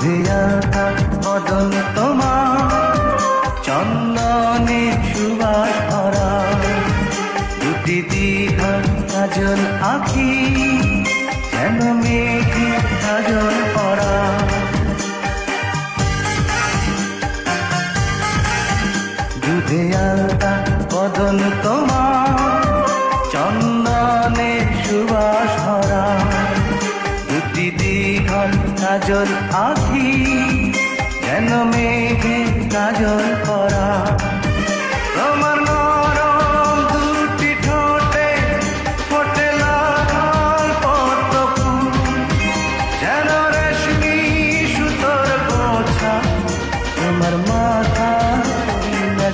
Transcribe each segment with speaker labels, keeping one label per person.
Speaker 1: দুধে আলতা বদন তোমার, চন্দনে সুবাস ভরা, দুটি দীঘল কাজল আঁখি, যেন মেঘে কাজল পরা। দুধে আলতা বদন তোমার, চন্দনে সুবাস ভরা, দুটি দীঘল কাজল আঁখি, যেন মেঘে কাজল পরা। তোমার নরম দুটি ঠোঁটে ফোটে লাল পদ্ম ফুল, যেন রেশমি সুতোর গোছা, তোমার মাথা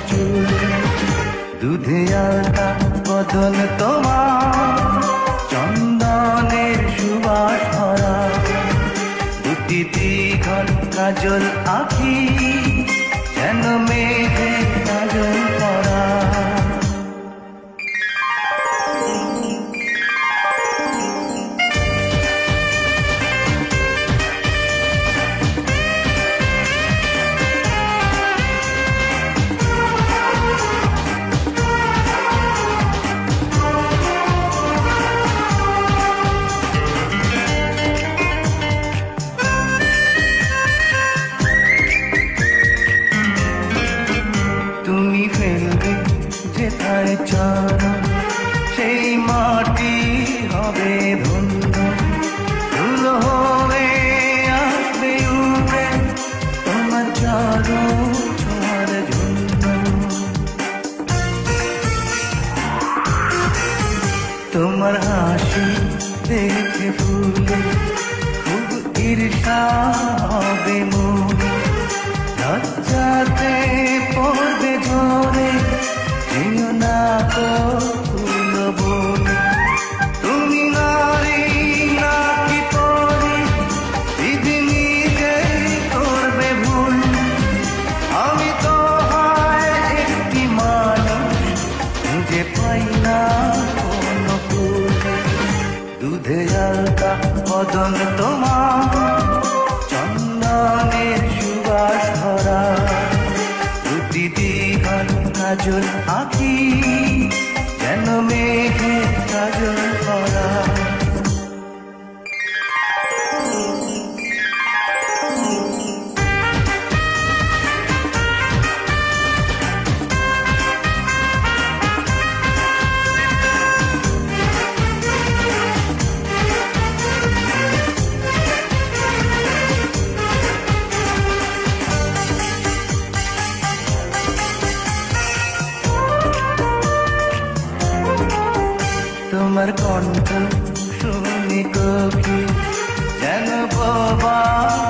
Speaker 1: চুল। দুধে আলতা বদন তোমার, চন্দনের সুবাস ভরা, দুটি দীঘল কাজল আঁখি, যেন মেঘে কাজল পরা। তুমি ফেলবে যেথায় চরণ, সেই মাটি হবে ধন্য, ধুলো হয়ে আসবে উড়ে তোমার চরণ ছোঁয়ার জন্য। তোমার হাসি দেখে ফুলে খুব ঈর্ষা হবে মনে, লজ্জাতে পড়বে ঝরে, যেও না তো ফুল বনে। তুমি নারী নাকি পরে, বিধি নিজেই করবে ভুল, আমি তো হয় একটি মানুষ, খুঁজে পাই না কোনো ফুল। দুধে আলতা বদন তোমার, চন্দনের সুবাস ভরা, দুটি দীঘল কাজল আঁখি, যেন মেঘে কাজল পরা। তোমার কণ্ঠ শুনি কবি, যেন বোবা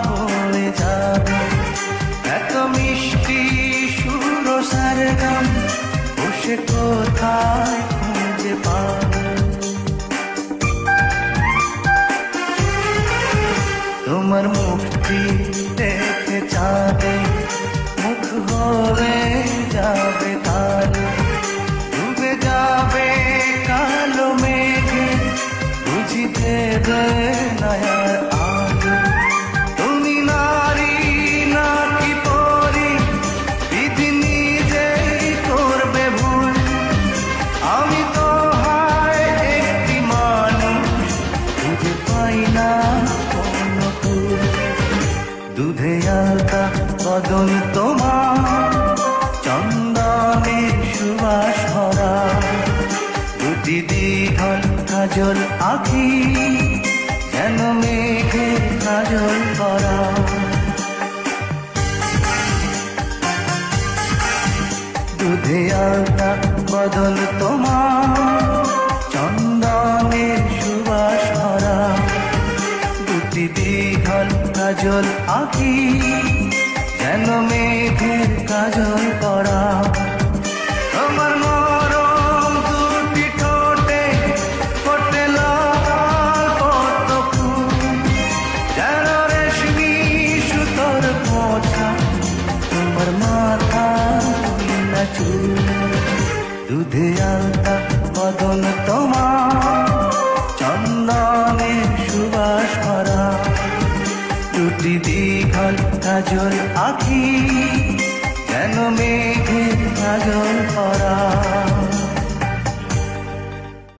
Speaker 1: হয়ে যাবে, এত মিষ্টি সুর সারগাম, বসে কোথায় খুঁজে পাবে। তোমার মুক্তি দেখে চাঁদে মুখ হয়ে যাবে তারে, ডুবে যাবে কালো মেঘে, বুঝি দেবে নয়ার আলো। তুমি নারী নাকি পরি, বিধি নিজেই করবে ভুল, আমি তো হয় একটি মানুষ, খুঁজে পাই না কোনো ফুল। দুধে আলতা বদন তোমার, চন্দনের সুবাস ভরা, দুটি দীঘল কাজল আঁখি, যেন মেঘে কাজল পরা। দুধে আলতা বদন তোমার, চন্দনের সুবাস ভরা, দুটি দীঘল কাজল আঁখি, যেন মেঘের কাজল পরা। তোমার নরম দুটি ঠোঁটে ফোটে লাল পদ্ম ফুল, যেন রেশমি সুতোর গোছা, তোমার মাথা চুল। দুধে আলতা বদন তোমার, চন্দনের সুবাস ভরা, দুটি দীঘল কাজল আঁখি যেন মেঘে কাজল পরা।